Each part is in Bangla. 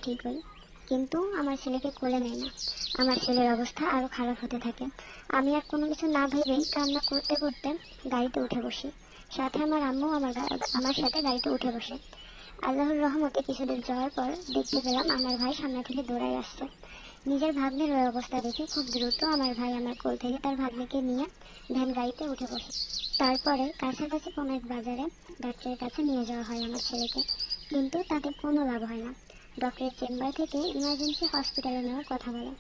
ঠিক হই, কিন্তু আমার ছেলেকে কোলে নেয় না। আমার ছেলের অবস্থা আরো খারাপ হতে থাকে। আমি আর কোনো কিছু না ভেবেই কান্না করতে করতে গাড়িতে উঠে বসি। সাথে আমার আম্মু আমার সাথে গাড়িতে উঠে বসে। আল্লাহর রহমতে কিছুদূর যাওয়ার পর দেখতে পেলাম আমার ভাই সামনে থেকে দৌড়ায় আসছে। নিজের ভাগ্নের ওই অবস্থা দেখে খুব দ্রুত আমার ভাই আমার কোল থেকে তার ভাগ্নিকে নিয়ে ভ্যান গাড়িতে উঠে বসে। তারপরে কাছাকাছি কোনো এক বাজারে ডাক্তারের কাছে নিয়ে যাওয়া হয় আমার ছেলেকে, কিন্তু তাতে কোনো লাভ হয় না। ডক্টরের চেম্বার থেকে ইমার্জেন্সি হসপিটালে নেওয়ার কথা বলে।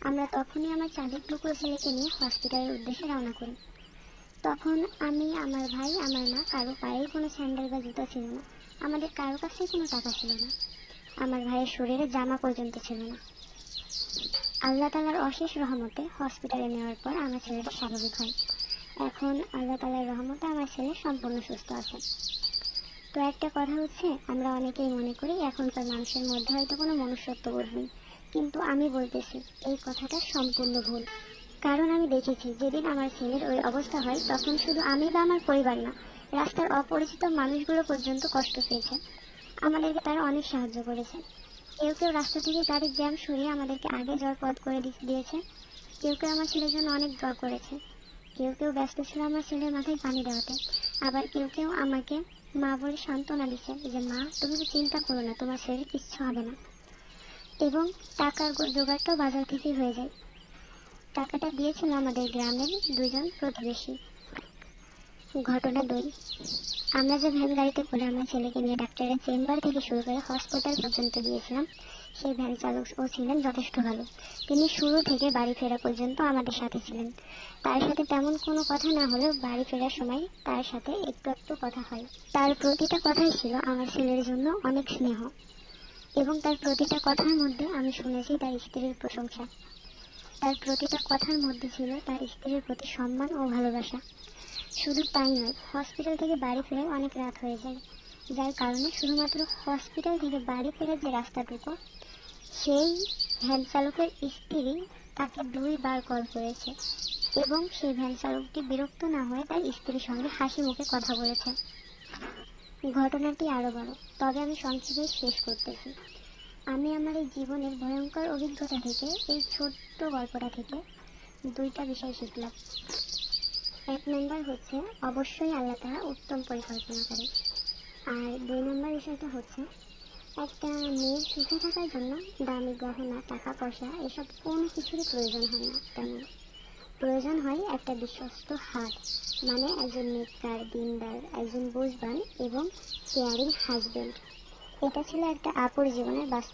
আমরা তখনই আমার চাঁদের টুকরো ছেলেকে নিয়ে হসপিটালের উদ্দেশ্যে রওনা করি। তখন আমি, আমার ভাই, আমার মা কারো পায়েই কোনো স্যান্ডেল বা জুতা ছিল না। আমাদের কারো কাছে কোনো টাকা ছিল না। আমার ভাইয়ের শরীরে জামা পর্যন্ত ছিল না। আল্লাহ তাআলার অশেষ রহমতে হসপিটালে নেওয়ার পর আমার ছেলেটা স্বাভাবিক হয়। এখন আল্লাহ তাআলার রহমতে আমার ছেলে সম্পূর্ণ সুস্থ আছে। তো একটা কথা হচ্ছে, আমরা অনেকেই মনে করি এখনকার মানুষের মধ্যে হয়তো কোনো মনুষ্যত্ব বোধ নেই, কিন্তু আমি বলতেছি এই কথাটা সম্পূর্ণ ভুল। কারণ আমি দেখেছি যেদিন আমার ছেলের ওই অবস্থা হয় তখন শুধু আমি বা আমার পরিবার না, রাস্তার অপরিচিত মানুষগুলো পর্যন্ত কষ্ট পেয়েছে। আমাদেরকে তারা অনেক সাহায্য করেছে। কেউ কেউ রাস্তা থেকে গাড়ির জ্যাম সরিয়ে আমাদেরকে আগে যাওয়ার পথ করে দিয়েছে। কেউ কেউ আমার ছেলের জন্য অনেক দোয়া করেছে। কেউ কেউ ব্যস্ত ছিল আমার ছেলের মাথায় পানি দেওয়াতে। আবার কেউ কেউ আমাকে মা বলে সান্ত্বনা দিচ্ছে যে মা, তুমি তো চিন্তা করো না, তোমার ছেলের কিচ্ছু হবে না। এবং টাকার জোগাড়টাও বাজার থেকেই হয়ে যায়। টাকাটা দিয়েছিল আমাদের গ্রামের দুইজন প্রতিবেশী। ঘটনা 2, আমরা যে ভ্যান গাড়িতে করে আমার ছেলেকে নিয়ে ডাক্তারের চেম্বার থেকে শুরু করে হসপিটাল পর্যন্ত গিয়েছিলাম, সেই ভ্যান চালক ও ছিলেন যথেষ্ট ভালো। তিনি শুরু থেকে বাড়ি ফেরা পর্যন্ত আমাদের সাথে ছিলেন। তার সাথে তেমন কোনো কথা না হলেও বাড়ি ফেরার সময় তার সাথে একটু একটু কথা হয়। তার প্রতিটা কথাই ছিল আমার ছেলের জন্য অনেক স্নেহ, এবং তার প্রতিটা কথার মধ্যে আমি শুনেছি তার স্ত্রীর প্রশংসা। তার প্রতিটা কথার মধ্যে ছিল তার স্ত্রীর প্রতি সম্মান ও ভালোবাসা। শুধু তাই নয়, হসপিটাল থেকে বাড়ি ফিরে অনেক রাত হয়ে যায়, যার কারণে শুধুমাত্র হসপিটাল থেকে বাড়ি ফেরার যে রাস্তাটুকু, সেই ভ্যান চালকের স্ত্রী তাকে 2 বার কল করেছে, এবং সেই ভ্যান চালকটি বিরক্ত না হয়ে তার স্ত্রীর সঙ্গে হাসি মুখে কথা বলেছে। ঘটনাটি আরো বড়, তবে আমি সংক্ষেপে শেষ করতেছি। আমি আমার এই জীবনের ভয়ঙ্কর অভিজ্ঞতা থেকে, এই ছোট্ট গল্পটা থেকে 2টা বিষয় শিখলাম। 1 নম্বর হচ্ছে, অবশ্যই আল্লাহ তাআলা উত্তম পরিকল্পনা করে। আর 2 নম্বর বিষয়টা হচ্ছে, একটা মেয়ের সুখে থাকার জন্য দামি গহনা, টাকা পয়সা এসব কোনো কিছুরই প্রয়োজন হয় না। তেমন প্রয়োজন হয় একটা বিশ্বস্ত হাত, মানে একজন নেককার, দিনদার, একজন বুঝবান এবং কেয়ারিং হাজবেন্ড। এটা ছিল একটা আপুর জীবনের বাস্তব